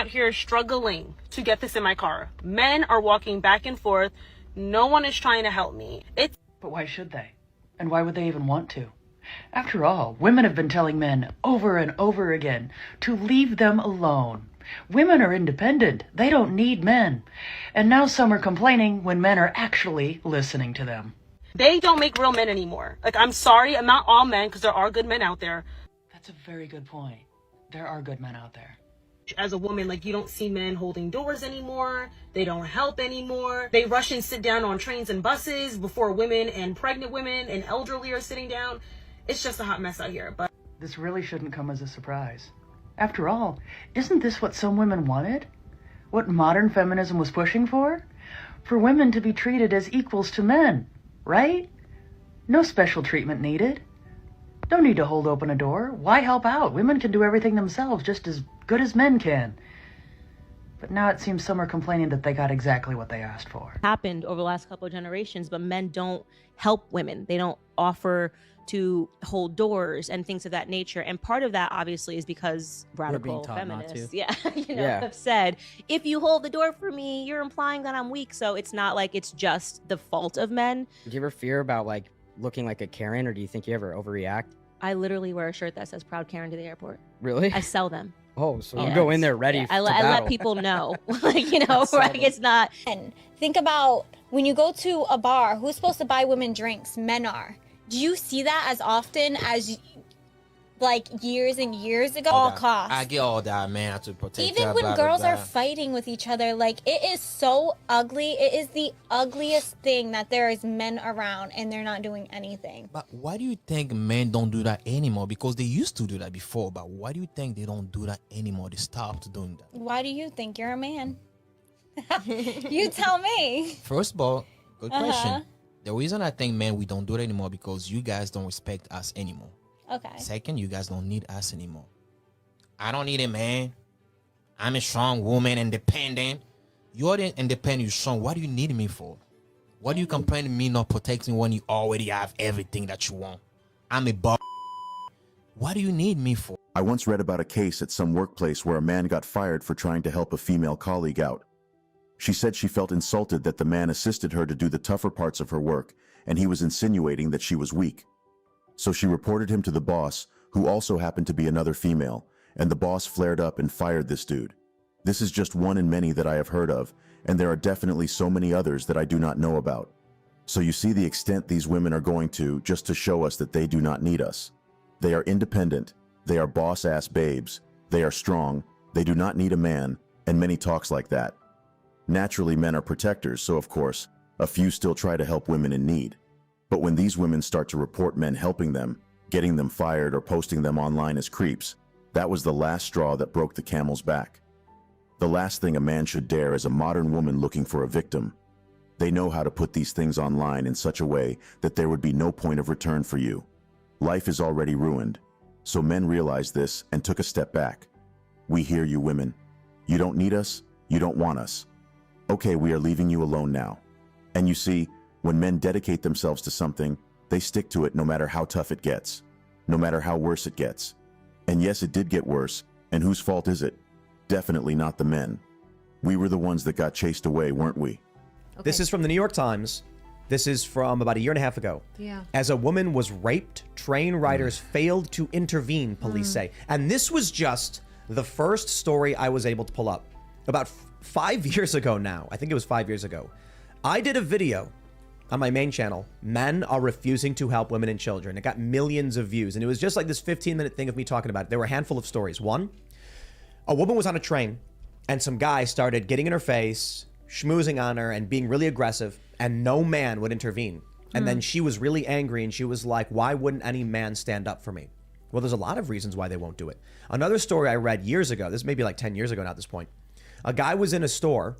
out here struggling to get this in my car. Men are walking back and forth. No one is trying to help me. But why should they? And why would they even want to? After all, women have been telling men over and over again to leave them alone. Women are independent. They don't need men. And now some are complaining when men are actually listening to them. They don't make real men anymore. Like, I'm sorry, I'm not all men, because there are good men out there. That's a very good point. There are good men out there. As a woman, like, you don't see men holding doors anymore. They don't help anymore. They rush and sit down on trains and buses before women and pregnant women and elderly are sitting down. It's just a hot mess out here. But this really shouldn't come as a surprise. After all, isn't this what some women wanted? What modern feminism was pushing for? For women to be treated as equals to men, right? No special treatment needed. Don't need to hold open a door. Why help out? Women can do everything themselves just as good as men can. But now it seems some are complaining that they got exactly what they asked for. Happened over the last couple of generations, but men don't help women. They don't offer to hold doors and things of that nature. And part of that obviously is because radical feminists, have said, if you hold the door for me, you're implying that I'm weak. So it's not like it's just the fault of men. Do you ever fear about like looking like a Karen, or do you think you ever overreact? I literally wear a shirt that says Proud Karen to the airport. Really? I sell them. Oh, so you go in there ready I to battle. let people know, like, like it's not. And think about when you go to a bar, who's supposed to buy women drinks? Men are. Do you see that as often as like years and years ago? All costs. I get all that, man, to protect Even her, when blah, girls blah, are blah. fighting with each other, like, it is so ugly. It is the ugliest thing that there is men around and they're not doing anything. But why do you think men don't do that anymore? Because they used to do that before, but why do you think they don't do that anymore? They stopped doing that. Why do you think you're a man? You tell me. First of all, good question. The reason I think, men, we don't do it anymore because you guys don't respect us anymore. Okay. Second, you guys don't need us anymore. I don't need a man. I'm a strong woman, independent. You're independent, you're strong. What do you need me for? What do you complain to me not protecting when you already have everything that you want? I'm a boss. What do you need me for? I once read about a case at some workplace where a man got fired for trying to help a female colleague out. She said she felt insulted that the man assisted her to do the tougher parts of her work, and he was insinuating that she was weak. So she reported him to the boss, who also happened to be another female, and the boss flared up and fired this dude. This is just one in many that I have heard of, and there are definitely so many others that I do not know about. So you see the extent these women are going to just to show us that they do not need us. They are independent, they are boss-ass babes, they are strong, they do not need a man, and many talks like that. Naturally, men are protectors, so of course, a few still try to help women in need. But when these women start to report men helping them, getting them fired or posting them online as creeps, that was the last straw that broke the camel's back. The last thing a man should dare is a modern woman looking for a victim. They know how to put these things online in such a way that there would be no point of return for you. Life is already ruined. So men realized this and took a step back. We hear you, women. You don't need us, you don't want us. Okay, we are leaving you alone now. And you see, when men dedicate themselves to something, they stick to it no matter how tough it gets, no matter how worse it gets. And yes, it did get worse, and whose fault is it? Definitely not the men. We were the ones that got chased away, weren't we? Okay. This is from the New York Times. This is from about a year and a half ago. Yeah. As a woman was raped, train riders failed to intervene, police say. And this was just the first story I was able to pull up. About 5 years ago now, I think it was 5 years ago, I did a video on my main channel. Men are refusing to help women and children. It got millions of views. And it was just like this 15-minute thing of me talking about it. There were a handful of stories. One, a woman was on a train and some guy started getting in her face, schmoozing on her and being really aggressive, and no man would intervene. And then she was really angry and she was like, why wouldn't any man stand up for me? Well, there's a lot of reasons why they won't do it. Another story I read years ago, this may be like 10 years ago now at this point. A guy was in a store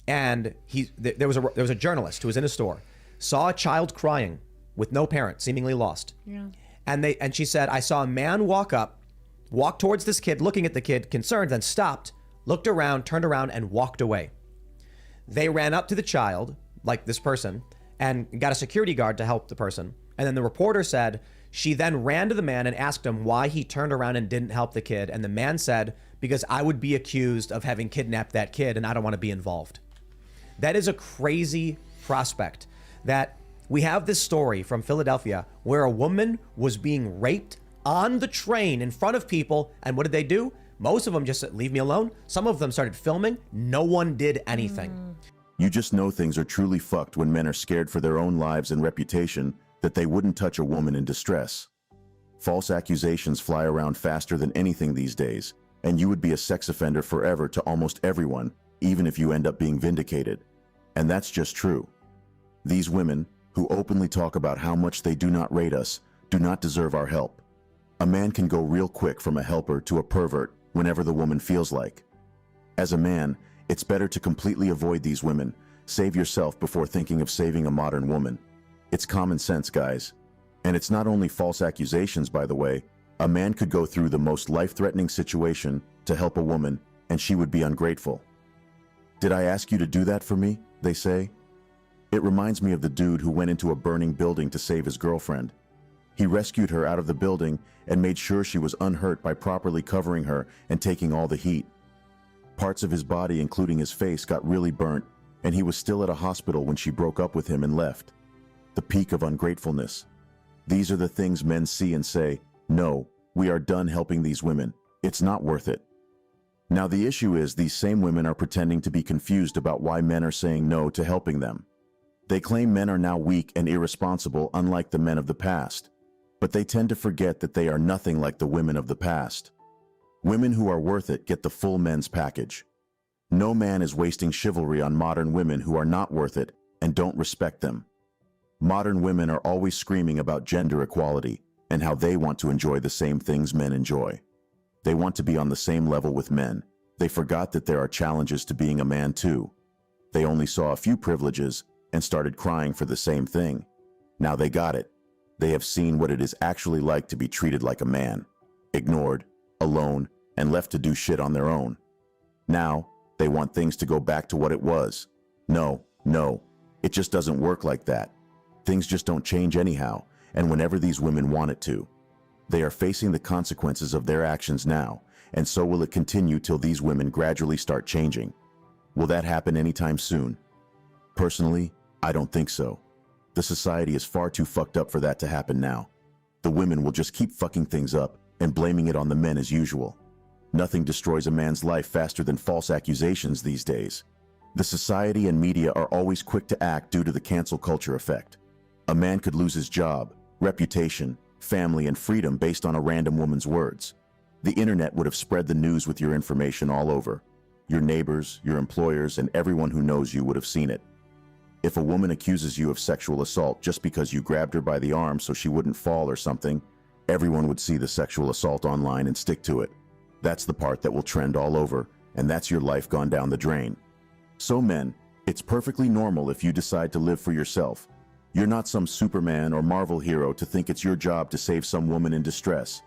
and there was a journalist who was in a store, saw a child crying with no parent, seemingly lost. Yeah. And she said, I saw a man walk towards this kid, looking at the kid, concerned, then stopped, looked around, turned around, and walked away. They ran up to the child, like this person, and got a security guard to help the person. And then the reporter said, she then ran to the man and asked him why he turned around and didn't help the kid. And the man said, because I would be accused of having kidnapped that kid and I don't want to be involved. That is a crazy prospect, that we have this story from Philadelphia where a woman was being raped on the train in front of people. And what did they do? Most of them just said, leave me alone. Some of them started filming. No one did anything. You just know things are truly fucked when men are scared for their own lives and reputation that they wouldn't touch a woman in distress. False accusations fly around faster than anything these days, and you would be a sex offender forever to almost everyone, even if you end up being vindicated. And that's just true. These women, who openly talk about how much they do not rate us, do not deserve our help. A man can go real quick from a helper to a pervert whenever the woman feels like. As a man, it's better to completely avoid these women. Save yourself before thinking of saving a modern woman. It's common sense, guys. And it's not only false accusations, by the way. A man could go through the most life-threatening situation to help a woman, and she would be ungrateful. Did I ask you to do that for me? They say. It reminds me of the dude who went into a burning building to save his girlfriend. He rescued her out of the building and made sure she was unhurt by properly covering her and taking all the heat. Parts of his body, including his face, got really burnt, and he was still at a hospital when she broke up with him and left. The peak of ungratefulness. These are the things men see and say, no, we are done helping these women. It's not worth it. Now the issue is these same women are pretending to be confused about why men are saying no to helping them. They claim men are now weak and irresponsible, unlike the men of the past. But they tend to forget that they are nothing like the women of the past. Women who are worth it get the full men's package. No man is wasting chivalry on modern women who are not worth it and don't respect them. Modern women are always screaming about gender equality and how they want to enjoy the same things men enjoy. They want to be on the same level with men. They forgot that there are challenges to being a man too. They only saw a few privileges and started crying for the same thing. Now they got it. They have seen what it is actually like to be treated like a man, ignored, alone, and left to do shit on their own. Now, they want things to go back to what it was. No, it just doesn't work like that. Things just don't change anyhow, and whenever these women want it to. They are facing the consequences of their actions now, and so will it continue till these women gradually start changing. Will that happen anytime soon? Personally, I don't think so. The society is far too fucked up for that to happen now. The women will just keep fucking things up and blaming it on the men as usual. Nothing destroys a man's life faster than false accusations these days. The society and media are always quick to act due to the cancel culture effect. A man could lose his job, reputation, family, and freedom based on a random woman's words. The internet would have spread the news with your information all over. Your neighbors, your employers, and everyone who knows you would have seen it. If a woman accuses you of sexual assault just because you grabbed her by the arm so she wouldn't fall or something, everyone would see the sexual assault online and stick to it. That's the part that will trend all over, and that's your life gone down the drain. So men, it's perfectly normal if you decide to live for yourself. You're not some Superman or Marvel hero to think it's your job to save some woman in distress.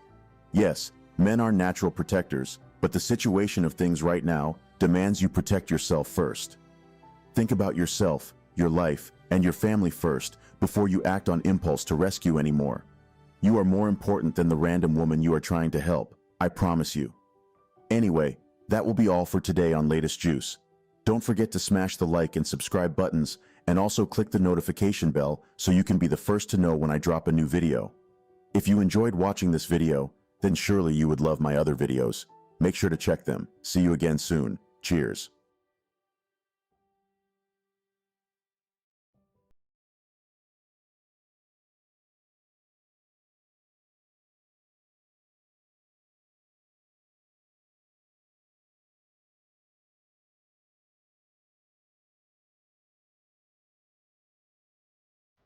Yes, men are natural protectors, but the situation of things right now demands you protect yourself first. Think about yourself, your life, and your family first before you act on impulse to rescue anymore. You are more important than the random woman you are trying to help, I promise you. Anyway, that will be all for today on Latest Juice. Don't forget to smash the like and subscribe buttons, and also click the notification bell so you can be the first to know when I drop a new video. If you enjoyed watching this video, then surely you would love my other videos. Make sure to check them. See you again soon. Cheers.